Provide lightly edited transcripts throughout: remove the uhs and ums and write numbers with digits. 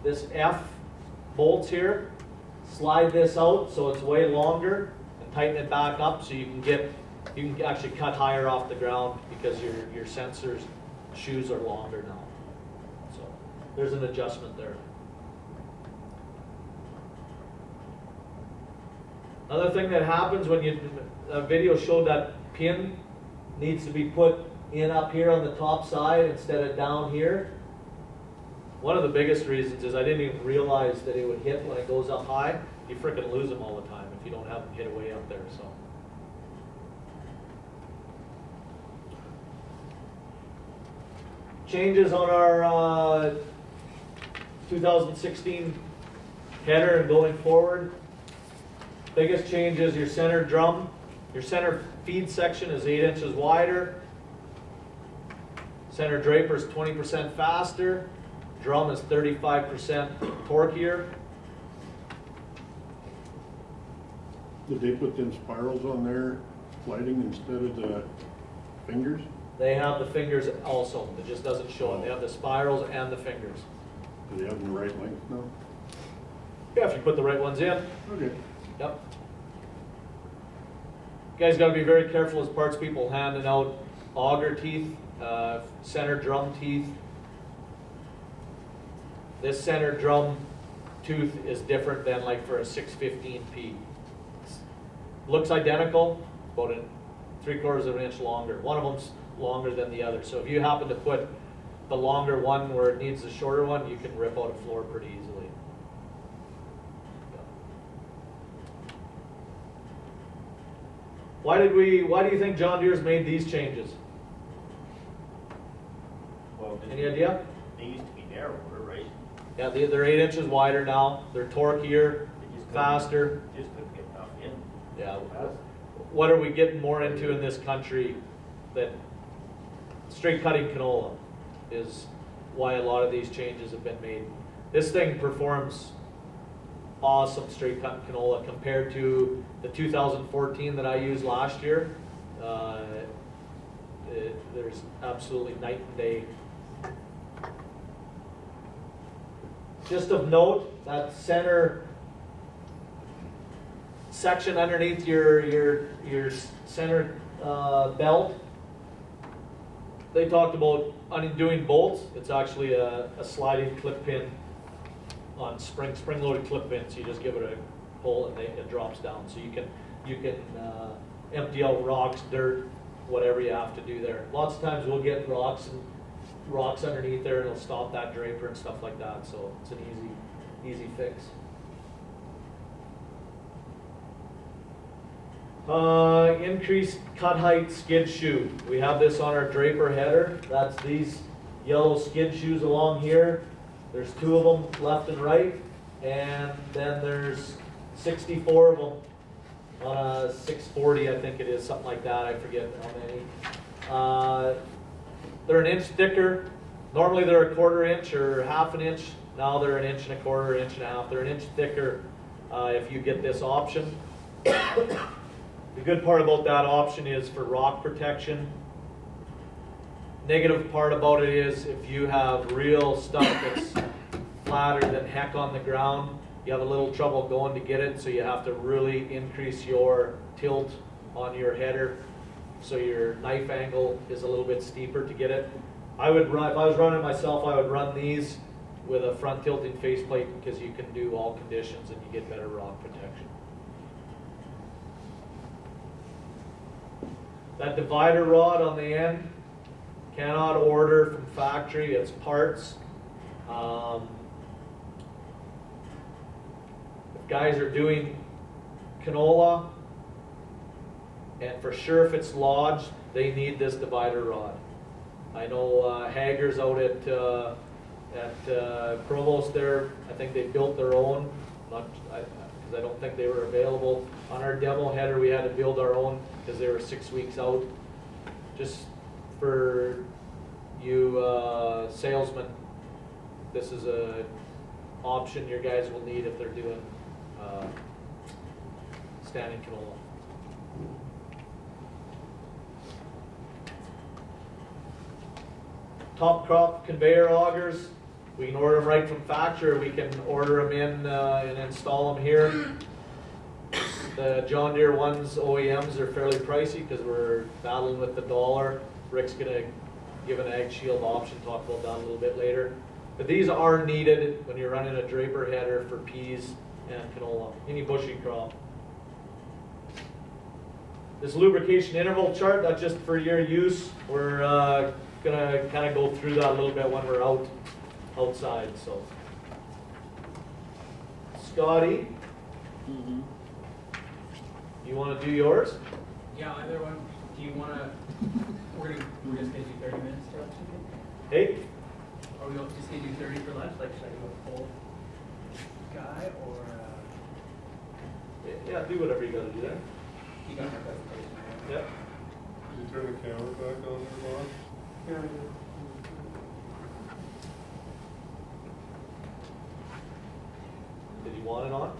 this F bolts here, slide this out so it's way longer, and tighten it back up so you can actually cut higher off the ground because your sensors shoes are longer now. So there's an adjustment there. Another thing that happens when a video showed that pin needs to be put in up here on the top side instead of down here. One of the biggest reasons is I didn't even realize that it would hit when it goes up high. You freaking lose them all the time if you don't have them hit away up there. So. Changes on our 2016 header and going forward. Biggest change is your center drum. Your center feed section is 8 inches wider. Center draper is 20% faster. Drum is 35% torqueier. Did they put them spirals on there, sliding instead of the fingers? They have the fingers also. It just doesn't show it. They have the spirals and the fingers. Do they have them the right length now? Yeah, if you put the right ones in. Okay. Yep. You guys got to be very careful as parts people handing out auger teeth, center drum teeth. This center drum tooth is different than like for a 615P. Looks identical, about 3/4 of an inch longer. One of them's longer than the other. So if you happen to put the longer one where it needs the shorter one, you can rip out a floor pretty easily. Why do you think John Deere's made these changes? Well, Any idea? They used to be narrower, right? Yeah, they're 8 inches wider now. They're torqueier, They just faster. Just couldn't get enough in. Yeah. What are we getting more into in this country? That straight cutting canola is why a lot of these changes have been made. This thing performs awesome straight cut canola compared to the 2014 that I used last year. There's absolutely night and day. Just of note, that center section underneath your center belt, they talked about undoing bolts. It's actually a sliding clip pin on spring-loaded clip pins. You just give it a pull and it drops down. So you can empty out rocks, dirt, whatever you have to do there. Lots of times we'll get rocks underneath there, and it'll stop that draper and stuff like that. So it's an easy fix. Increased cut height skid shoe. We have this on our draper header. That's these yellow skid shoes along here. There's 2 of them left and right, and then there's 64 of them on a 640, I think it is, something like that. I forget how many. They're an inch thicker. Normally they're a 1/4 inch or 1/2 inch. Now they're an 1 1/4 inch, 1.5 inches. They're an inch thicker if you get this option. The good part about that option is for rock protection. Negative part about it is if you have real stuff that's flatter than heck on the ground, you have a little trouble going to get it, so you have to really increase your tilt on your header so your knife angle is a little bit steeper to get it. If I was running myself, I would run these with a front tilting faceplate because you can do all conditions and you get better rock protection. That divider rod on the end, cannot order from factory, it's parts. If guys are doing canola, and for sure if it's lodged, they need this divider rod. I know Hager's out at Provost there, I think they built their own, because I don't think they were available. On our demo header we had to build our own because they were 6 weeks out. Just for you salesmen, this is a option your guys will need if they're doing standing canola. Top crop conveyor augers. We can order them right from factory, or we can order them in and install them here. The John Deere ones, OEMs, are fairly pricey because we're battling with the dollar. Rick's gonna give an Ag Shield option, talk about that a little bit later. But these are needed when you're running a draper header for peas and canola, any bushy crop. This lubrication interval chart, that's just for your use. We're gonna kind of go through that a little bit when we're outside, so. Scotty, you wanna do yours? Yeah, either one. Do you wanna, we're just gonna do 30 minutes to Hey, Or we just gonna do 30 for lunch? Like, should I do a full guy or, yeah, do whatever you gotta do there. you got my presentation? Right? Yep. Did you turn the camera back on there, Bob? Did you want it on?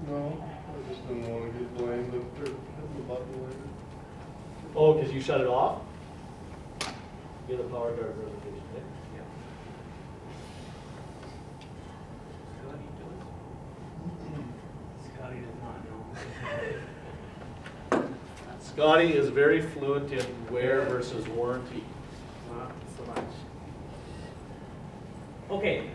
No, I just didn't want to get blamed if they're hitting the button later. Oh, because you shut it off? You're the power guard presentation, eh? Yeah. Scotty does not know. Scotty is very fluent in wear versus warranty. Not so much. Okay,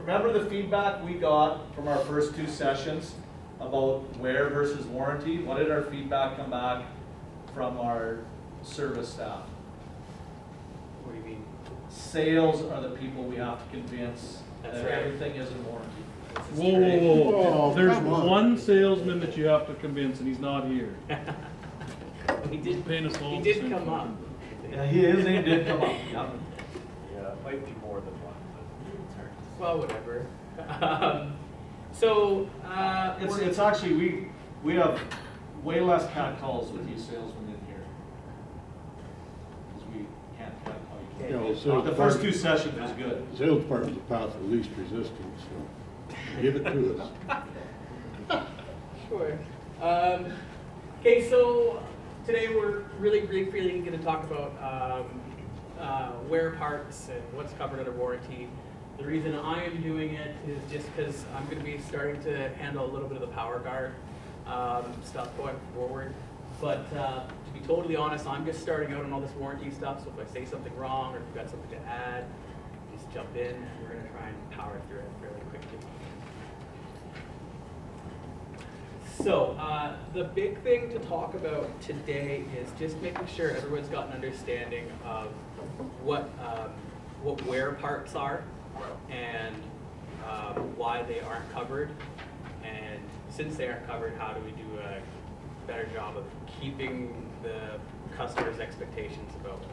Remember the feedback we got from our first two sessions about wear versus warranty? What did our feedback come back from our service staff? what do you mean? Sales are the people we have to convince That's that right. everything is in warranty. Whoa, whoa, whoa, whoa. Oh, There's come on. one salesman that you have to convince, and he's not here. He did, Paying us all he the did same come up. fucking- Yeah, his name did come up. Yeah. Yeah, it might be more than one, but Well, whatever. It's actually, we have way less cat calls with you salesmen in here. Because we can't quite call you. Yeah, well, sales The first two department- sessions was good. the sales department's the path of least resistance, so give it to us. Sure. Okay, so today we're really briefly going to talk about wear parts and what's covered under warranty. The reason I am doing it is just because I'm going to be starting to handle a little bit of the power guard stuff going forward. But to be totally honest, I'm just starting out on all this warranty stuff, so if I say something wrong or if you've got something to add, just jump in. We're going to try and power through it fairly quickly. So, the big thing to talk about today is just making sure everyone's got an understanding of what wear parts are and why they aren't covered. And since they aren't covered, how do we do a better job of keeping the customer's expectations about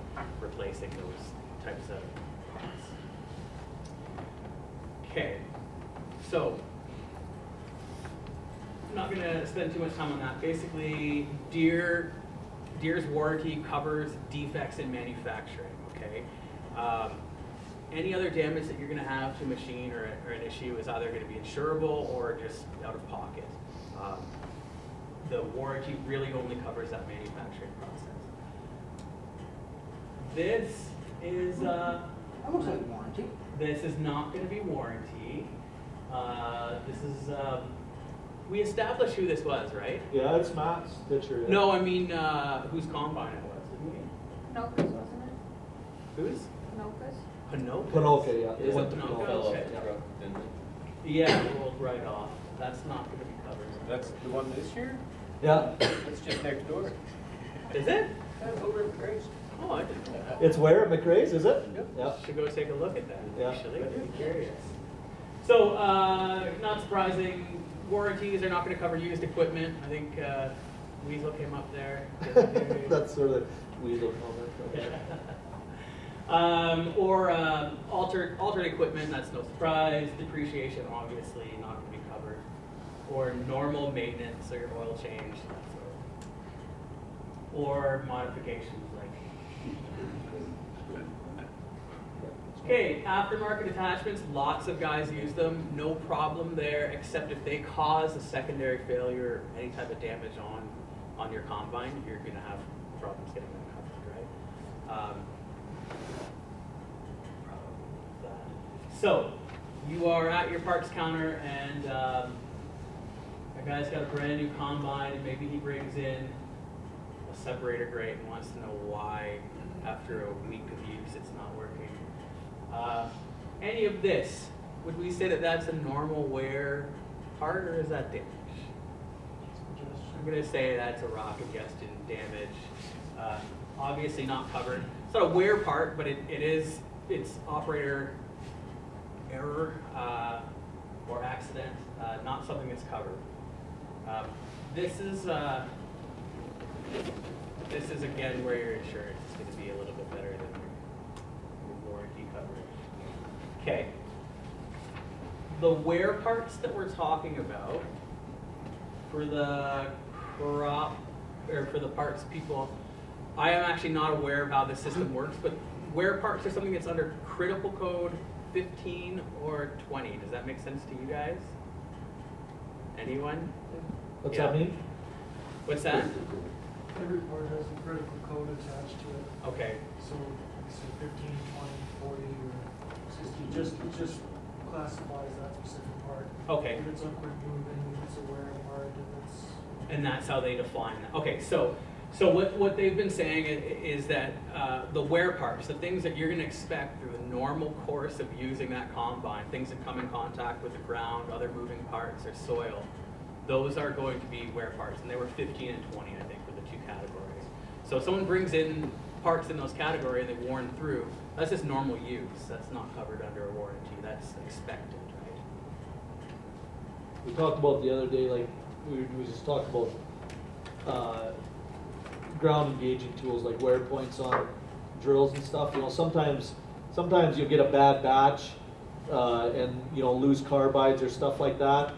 replacing those types of parts. Okay, so I'm not going to spend too much time on that. Basically, Deere's warranty covers defects in manufacturing, okay? Any other damage that you're going to have to a machine or an issue is either going to be insurable or just out of pocket. The warranty really only covers that manufacturing process. This is That looks like warranty. this is not going to be warranty. This is we established who this was, right? Yeah, it's Matt's picture. Yeah. No, I mean whose combine it was, didn't we? Pinocchio's, wasn't it? Whose? Pinocchio's? Pinocchio. Pinocchio, yeah. Is It went it to Pinocchio? Pinocchio, Okay. yeah. Yeah, rolled right off. That's not going to be covered. that's the one this year? Yeah, That's just next door. Is it? That's over at Grace. Oh, I didn't know that. it's where, McRae's, is it? Yep. Yeah. Should go take a look at that, Yeah. actually. I'd be curious. So, not surprising, warranties are not going to cover used equipment. I think Weasel came up there. That's sort of weasel comment. Or altered equipment, that's no surprise. Depreciation, obviously, not going to be covered. Or normal maintenance, or your oil change, that sort of. Or modifications like. Okay, aftermarket attachments, lots of guys use them, no problem there, except if they cause a secondary failure, any type of damage on your combine, you're gonna have problems getting them covered, right? So, you are at your parts counter and a guy's got a brand new combine and maybe he brings in a separator grate and wants to know why after a week of use it's not working. Any of this, would we say that that's a normal wear part or is that damage? I'm gonna say that's a rock ingestion damage. Obviously not covered. It's not a wear part, but it's operator error or accident, not something that's covered. This is again where your insurance is going to be a little bit better than your warranty coverage. Okay. The wear parts that we're talking about for the crop or for the parts people, I am actually not aware of how this system works, but wear parts are something that's under critical code 15 or 20. Does that make sense to you guys? Anyone? What's Yeah. that mean? What's that? Every part has a critical code attached to it, Okay. so like say 15, 20, 40, or 60, it just classifies that specific part. Okay. If it's a quick moving, if it's a wear part, if it's. And that's how they define that. Okay, so what they've been saying is that the wear parts, the things that you're going to expect through the normal course of using that combine, things that come in contact with the ground, other moving parts or soil, those are going to be wear parts. And they were 15 and 20, I think, were the two categories. So if someone brings in parts in those categories and they've worn through, that's just normal use. That's not covered under a warranty. That's expected, right? We talked about the other day, like, we just talked about ground engaging tools like wear points on drills and stuff. You know, sometimes you'll get a bad batch and, you know, lose carbides or stuff like that.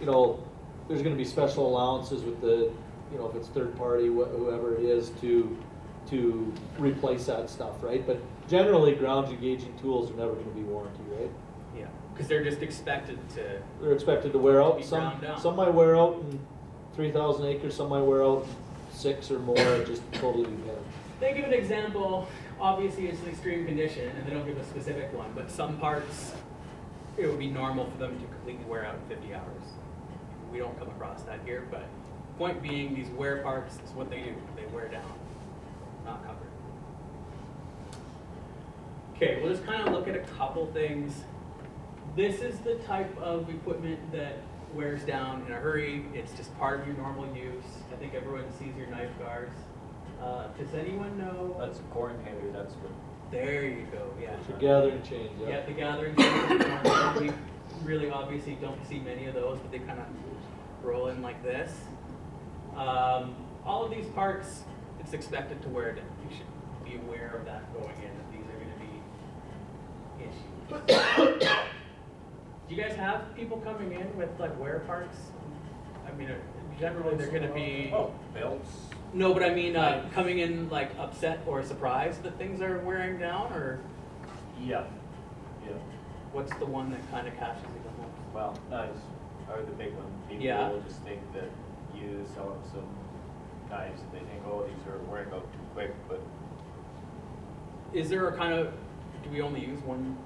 You know, there's going to be special allowances with the, you know, if it's third party, whoever it is, to replace that stuff, right? But generally, ground engaging tools are never going to be warranty, right? Yeah, because they're just expected to. They're expected to wear out. Be ground down. Some might wear out in 3,000 acres, some might wear out in 6 or more. It just totally depends. They give an example. Obviously, it's an extreme condition, and they don't give a specific one. But some parts, it would be normal for them to completely wear out in 50 hours. We don't come across that here, but point being, these wear parts is what they do. They wear down, not covered. Okay, we'll just kind of look at a couple things. This is the type of equipment that wears down in a hurry. It's just part of your normal use. I think everyone sees your knife guards. Does anyone know? That's a corn hanger, that's what. There you go, yeah. The gathering chain, yeah. Yeah, the gathering chain. We really obviously don't see many of those, but they kind of roll in like this. All of these parts, it's expected to wear down. You should be aware of that going in, that these are going to be issues. Do you guys have people coming in with like wear parts? I mean, generally they're going to be. Oh, belts. No, but I mean, coming in like upset or surprised that things are wearing down, or Yeah. Yeah. what's the one that kind of catches you the most? Well, knives are the big one. People Yeah. will just think that you sell them some knives and they think, oh, these are wearing out too quick, but Is there a kind of, do we only use one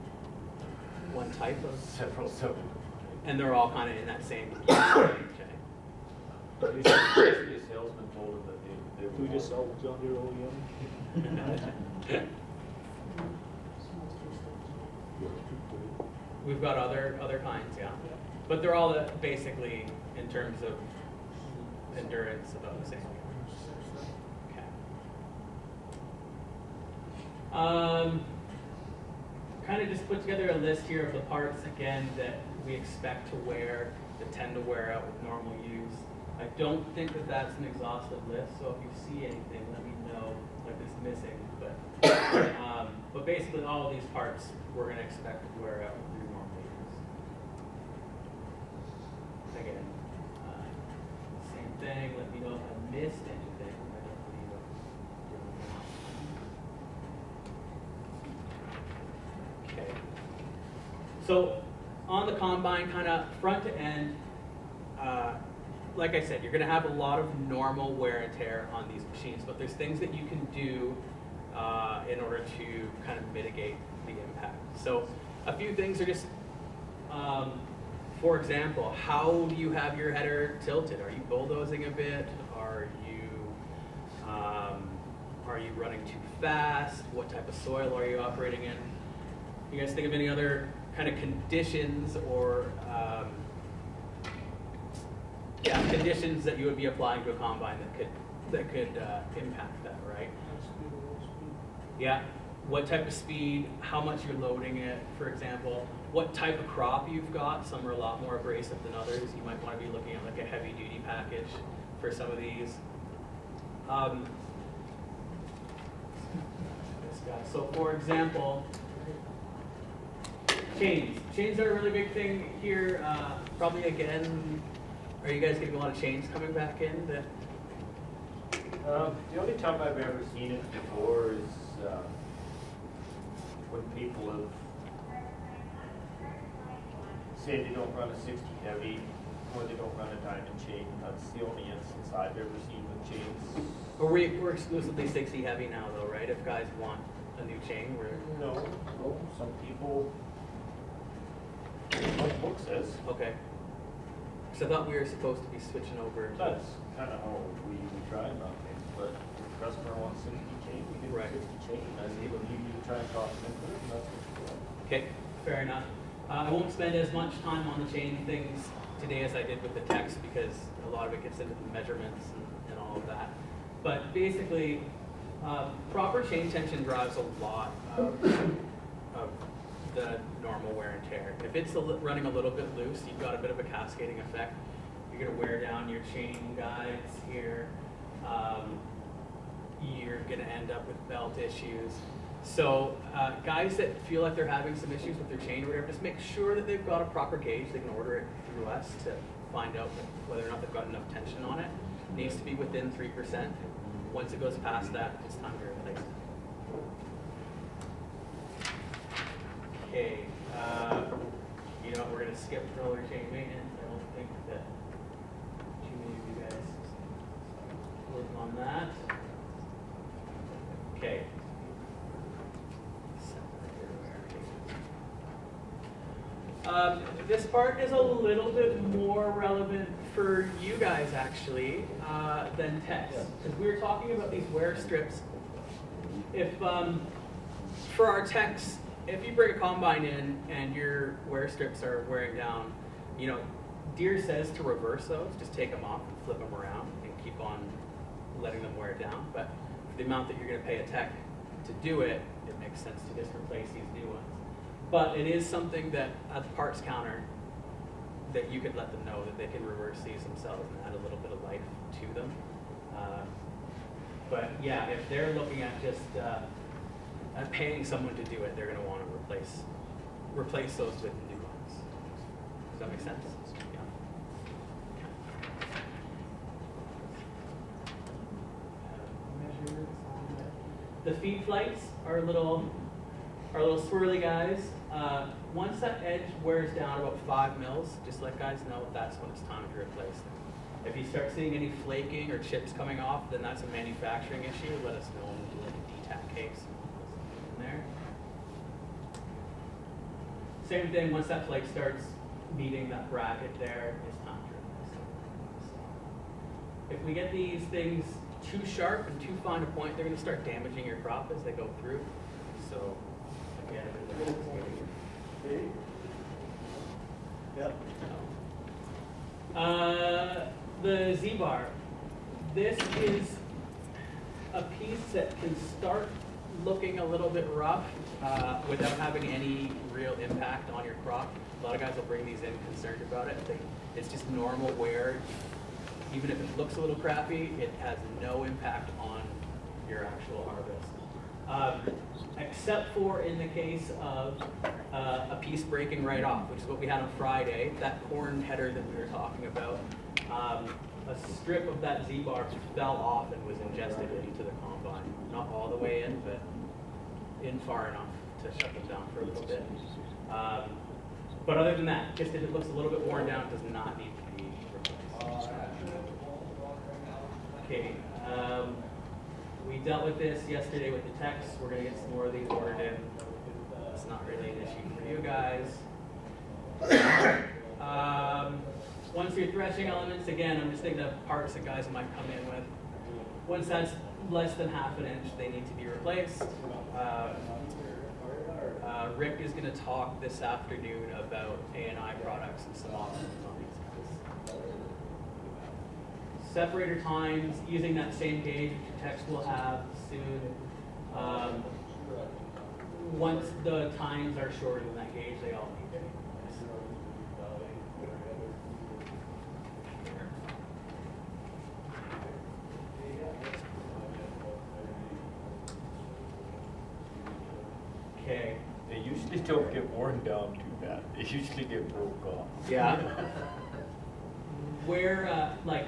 type of, several. and they're all kind of in that same range, Basically, a salesman told them that they We just sell John Deere OEM. We've got other kinds, yeah. But they're all basically, in terms of endurance, about the same. Okay. Kind of just put together a list here of the parts, again, that we expect to wear, that tend to wear out with normal use. I don't think that that's an exhaustive list, so if you see anything, let me know, like it's missing. But basically, all of these parts we're going to expect to wear out with normal use. Again, same thing. Let me know if I missed anything. I don't believe I did. Okay. So on the combine, kind of front to end, like I said, you're going to have a lot of normal wear and tear on these machines, but there's things that you can do in order to kind of mitigate the impact. So a few things are just, for example, how do you have your header tilted? Are you bulldozing a bit? Are you running too fast? What type of soil are you operating in? You guys think of any other kind of conditions or conditions that you would be applying to a combine that could impact that, right? Yeah. What type of speed? How much you're loading it, for example? What type of crop you've got? Some are a lot more abrasive than others. You might want to be looking at like a heavy duty package for some of these. This guy. So for example, chains. Chains are a really big thing here. Probably again, are you guys getting a lot of chains coming back in? The only time I've ever seen it before is when people have said they don't run a 60 heavy or they don't run a diamond chain. That's the only instance I've ever seen with chains. But we're exclusively 60 heavy now though, right? If guys want a new chain, No, some people, what the book says, okay. So I thought we were supposed to be switching over. that's kind of how we try and run things, but if the customer wants 60 chain, we give Right. them 60 chain. And we need to try and talk them into it, and that's what you want. Okay, fair enough. I won't spend as much time on the chain things today as I did with the text because a lot of it gets into the measurements and all of that. But basically, proper chain tension drives a lot of the normal wear and tear. If it's running a little bit loose, you've got a bit of a cascading effect. You're going to wear down your chain guides here. You're going to end up with belt issues. So guys that feel like they're having some issues with their chain or whatever, just make sure that they've got a proper gauge. They can order it through us to find out whether or not they've got enough tension on it. It needs to be within 3%. Once it goes past that, it's time to replace it. Okay, you know, we're going to skip roller chain maintenance. I don't think that too many of you guys work on that. Okay. This part is a little bit more relevant for you guys actually than text, because we were talking about these wear strips. If for our techs, if you bring a combine in and your wear strips are wearing down, you know, Deere says to reverse those, just take them off and flip them around and keep on letting them wear down. But for the amount that you're going to pay a tech to do it, it makes sense to just replace these new ones. But it is something that at the parts counter that you could let them know that they can reverse these themselves and add a little bit of life to them. But yeah, if they're looking at just at paying someone to do it, they're going to want to replace those with new ones. Does that make sense? Yeah. The feed flights are a little swirly guys. Once that edge wears down about 5 mils, just let guys know that's when it's time to replace them. If you start seeing any flaking or chips coming off, then that's a manufacturing issue. Let us know and we'll do like a DTAC case in there. Same thing, once that flake starts meeting that bracket there, it's time to replace them. If we get these things too sharp and too fine a point, they're going to start damaging your crop as they go through. So again, Yep. the Z-bar. This is a piece that can start looking a little bit rough without having any real impact on your crop. A lot of guys will bring these in concerned about it. It's just normal wear. Even if it looks a little crappy, it has no impact on your actual harvest. Except for in the case of a piece breaking right off, which is what we had on Friday, that corn header that we were talking about. A strip of that Z-bar fell off and was ingested into the combine. Not all the way in, but in far enough to shut them down for a little bit. But other than that, just if it looks a little bit worn down, it does not need to be replaced. Okay. We dealt with this yesterday with the techs. We're gonna get some more of these ordered in. It's not really an issue for you guys. Once your threshing elements, again, I'm just thinking of parts that guys might come in with. Once that's less than half an inch, they need to be replaced. Rick is gonna talk this afternoon about A&I products and some options on these guys. Separator times, using that same gauge which your techs will have soon. Once the times are shorter than that gauge, they all need to be replaced. Okay. They usually don't get worn down too bad. They usually get broke off. Yeah. Where, like,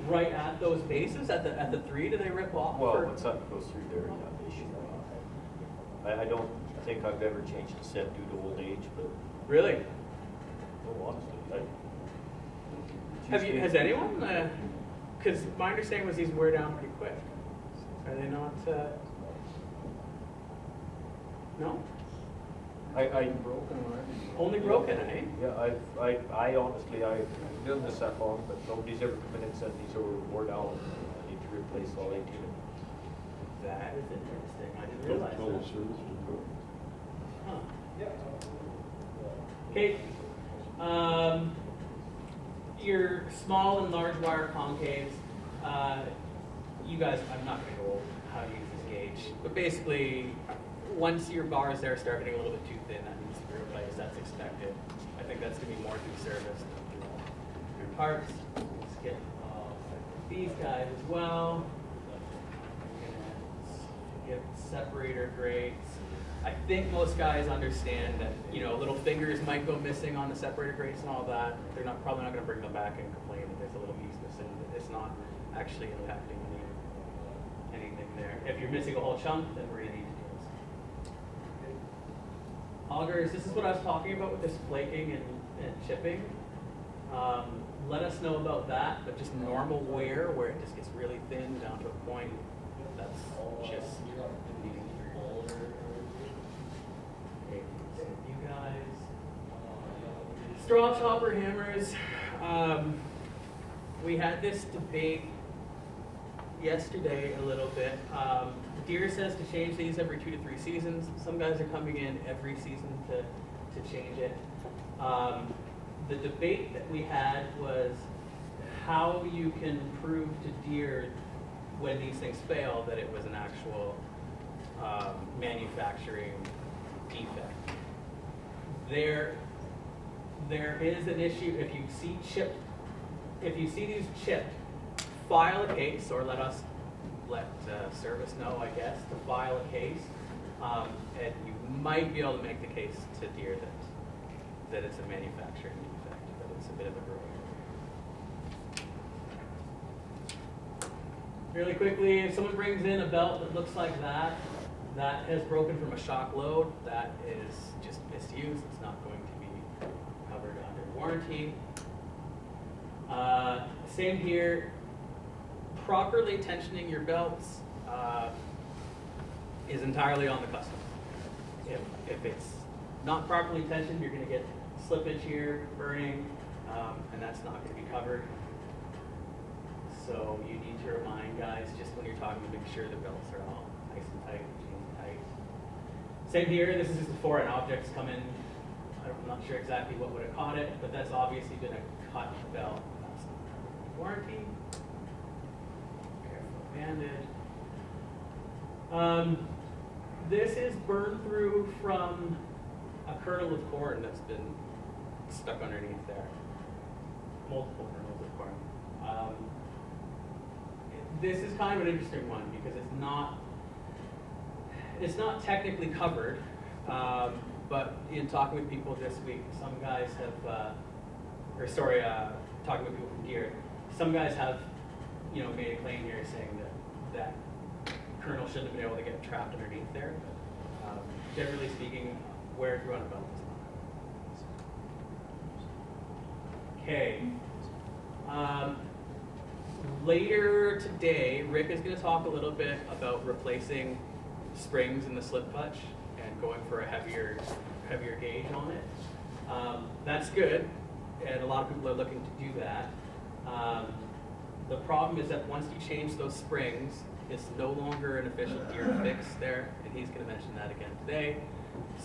right at those bases, at the three, do they rip off? Well, or- when something goes through there, yeah, they should. I don't think I've ever changed a set due to old age, but Really? no, honestly, Has anyone? Because my understanding was these wear down pretty quick. Are they not? No. I Only broken, eh? Yeah, I honestly, I've been doing this that long, but nobody's ever come in and said these are wore down. I need to replace all 18 of them. That is interesting. I didn't realize Total that. service report. Huh. Okay. Your small and large wire concaves. You guys, I'm not going to go over how to use this gauge, but basically, once your bars there start getting a little bit too thin, that needs to be replaced. That's expected. I think that's going to be more through service than through parts. Let's get these guys as well. Get separator grates. I think most guys understand that, little fingers might go missing on the separator grates and all that. They're probably not going to bring them back and complain that there's a little piece missing. It's not actually impacting anything there. If you're missing a whole chunk, then we're going to need to do this. Augers, this is what I was talking about with this flaking and chipping. Let us know about that, but just normal wear where it just gets really thin down to a point, that's just needing to be older. Okay, so you guys. Straw chopper hammers. We had this debate yesterday a little bit. Deere says to change these every 2 to 3 seasons. Some guys are coming in every season to change it. The debate that we had was how you can prove to Deere when these things fail that it was an actual manufacturing defect. There is an issue if you see these chipped, file a case or let service know, I guess, to file a case, and you might be able to make the case to Deere that it's a manufacturing defect, that it's a bit of a growing. Really quickly, if someone brings in a belt that looks like that has broken from a shock load, that is just misuse. It's not going to be covered under warranty. Same here. Properly tensioning your belts is entirely on the customer. If it's not properly tensioned, you're going to get slippage here, burning, and that's not going to be covered. So you need to remind guys just when you're talking to make sure the belts are all nice and tight, chains tight. Same here. This is just before an object's come in. I'm not sure exactly what would have caught it, but that's obviously been a cut belt. That's not covered under warranty. Careful banded. This is burned through from a kernel of corn that's been stuck underneath there. Multiple kernels of corn. This is kind of an interesting one because it's not technically covered, but in talking with people this week, some guys have, talking with people from Deere, some guys have, made a claim here saying that kernel shouldn't have been able to get trapped underneath there. But, generally speaking, wear through on a belt is not. Okay. Later today, Rick is going to talk a little bit about replacing springs in the slip clutch and going for a heavier gauge on it. That's good, and a lot of people are looking to do that. The problem is that once you change those springs, it's no longer an official gear fix there, and he's going to mention that again today.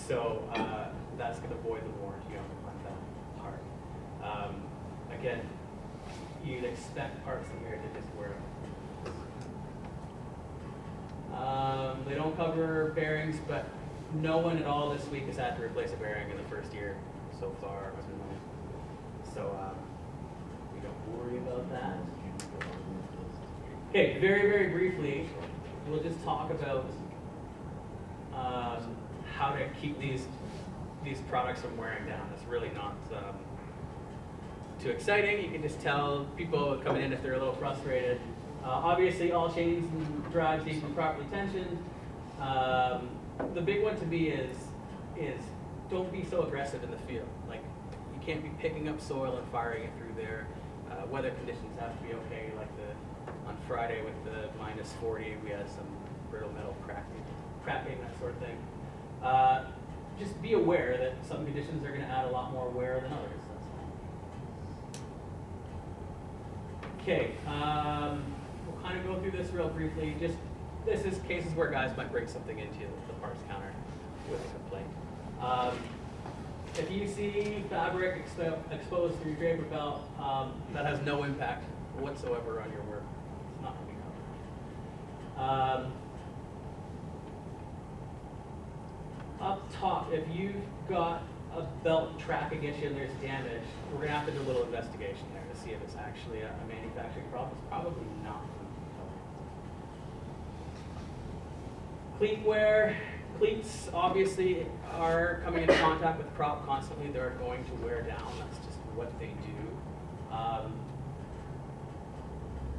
So that's going to void the warranty on that part. Again, you'd expect parts in here to just wear them. They don't cover bearings, but no one at all this week has had to replace a bearing in the first year so far. So we don't worry about that. Okay, very, very briefly, we'll just talk about how to keep these products from wearing down. It's really not too exciting. You can just tell people coming in if they're a little frustrated. Obviously, all chains and drives need to be properly tensioned. The big one to me is don't be so aggressive in the field. Like, you can't be picking up soil and firing it through there. Weather conditions have to be okay. Like on Friday with the -40, we had some brittle metal cracking, that sort of thing. Just be aware that some conditions are going to add a lot more wear than others. Okay, we'll kind of go through this real briefly. This is cases where guys might bring something into the parts counter with a complaint. If you see fabric exposed through your draper belt, that has no impact whatsoever on your work. It's not going to be covered. Up top, if you've got a belt tracking issue and there's damage, we're going to have to do a little investigation there to see if it's actually a manufacturing problem. It's probably not. Cleat wear. Cleats obviously are coming into contact with prop constantly. They're going to wear down. That's just what they do.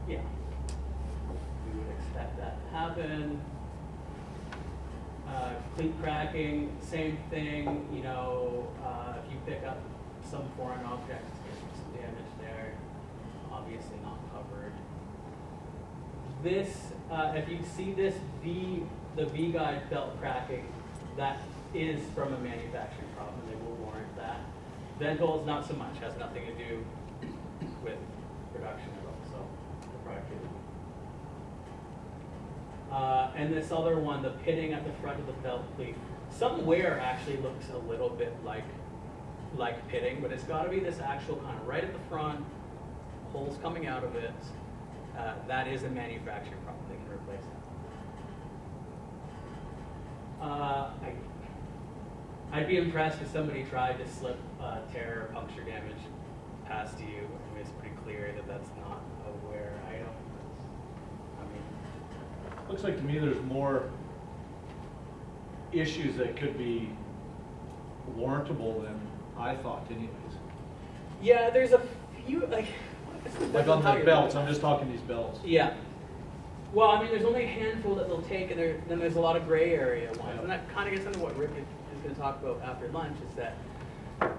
Yeah, we would expect that to happen. Cleat cracking, same thing. You know, if you pick up some foreign object, there's some damage there. Obviously not covered. This, if you see this the V-guide belt cracking, that is from a manufacturing problem. They will warrant that. Ventals, not so much. Has nothing to do with production at all. So the productivity. And this other one, the pitting at the front of the belt cleat. Some wear actually looks a little bit like pitting, but it's got to be this actual kind of right at the front, holes coming out of it. That is a manufacturing problem. They can replace that. I'd be impressed if somebody tried to slip, tear, or puncture damage past you. I mean, it's pretty clear that that's not a wear item. Looks like to me there's more issues that could be warrantable than I thought anyways. Yeah, there's a few, like on the belts, I'm just talking these belts. Yeah. Well, I mean, there's only a handful that they'll take, and then there's a lot of gray area ones. Yeah. And that kind of gets into what Rick is going to talk about after lunch, is that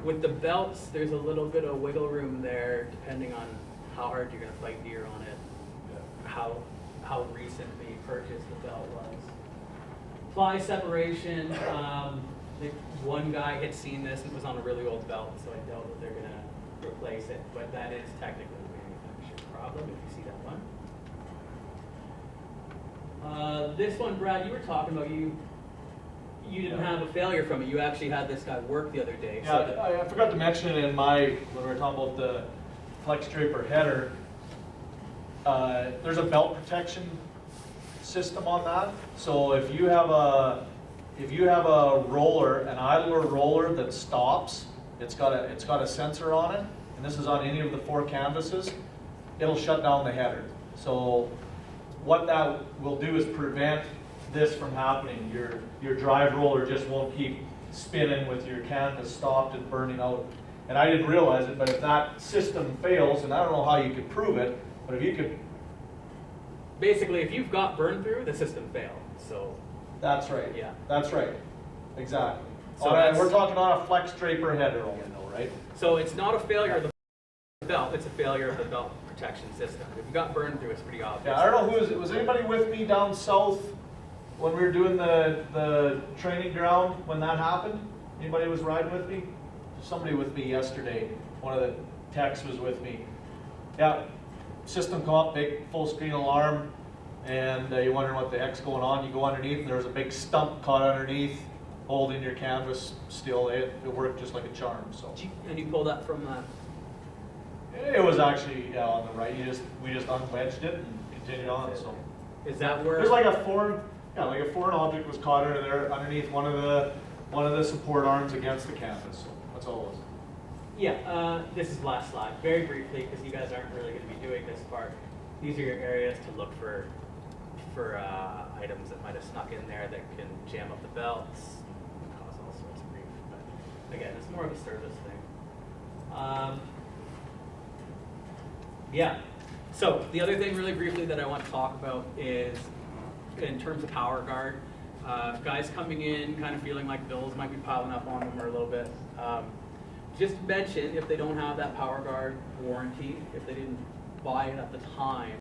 with the belts, there's a little bit of wiggle room there, depending on how hard you're going to fight deer on it, how recently purchased the belt was. Ply separation, I think one guy had seen this and it was on a really old belt, so I doubt that they're going to replace it, but that is technically a manufacturing problem if you see that one. This one, Brad, you were talking about, you didn't have a failure from it. You actually had this guy work the other day. Yeah, I forgot to mention it when we were talking about the flex draper header. There's a belt protection system on that. So if you have a roller, an idler roller that stops, it's got a sensor on it, and this is on any of the 4 canvases, it'll shut down the header. So what that will do is prevent this from happening. Your drive roller just won't keep spinning with your canvas stopped and burning out. And I didn't realize it, but if that system fails, and I don't know how you could prove it, but if you could. Basically, if you've got burn through, the system failed. So. That's right. Yeah. That's right. Exactly. So All right, we're talking on a flex draper header only though, right? So it's not a failure of the belt, it's a failure of the belt protection system. If you got burned through, it's pretty obvious. Yeah, I don't know was anybody with me down south when we were doing the training ground when that happened? Anybody was riding with me? Somebody with me yesterday, one of the techs was with me. Yeah, system come up, big full screen alarm, and you're wondering what the heck's going on. You go underneath and there was a big stump caught underneath, holding your canvas still. It worked just like a charm, so. And you pulled that from It was actually on the right. We just unwedged it and continued on. So is that where? there's like a foreign object was caught under there underneath one of the support arms against the canvas. So that's all it was. Yeah, this is the last slide, very briefly, because you guys aren't really going to be doing this part. These are your areas to look for items that might have snuck in there that can jam up the belts, cause all sorts of grief. But again, it's more of a service thing. Yeah. So the other thing, really briefly, that I want to talk about is in terms of power guard. Guys coming in, kind of feeling like bills might be piling up on them or a little bit. Just mention if they don't have that power guard warranty, if they didn't buy it at the time,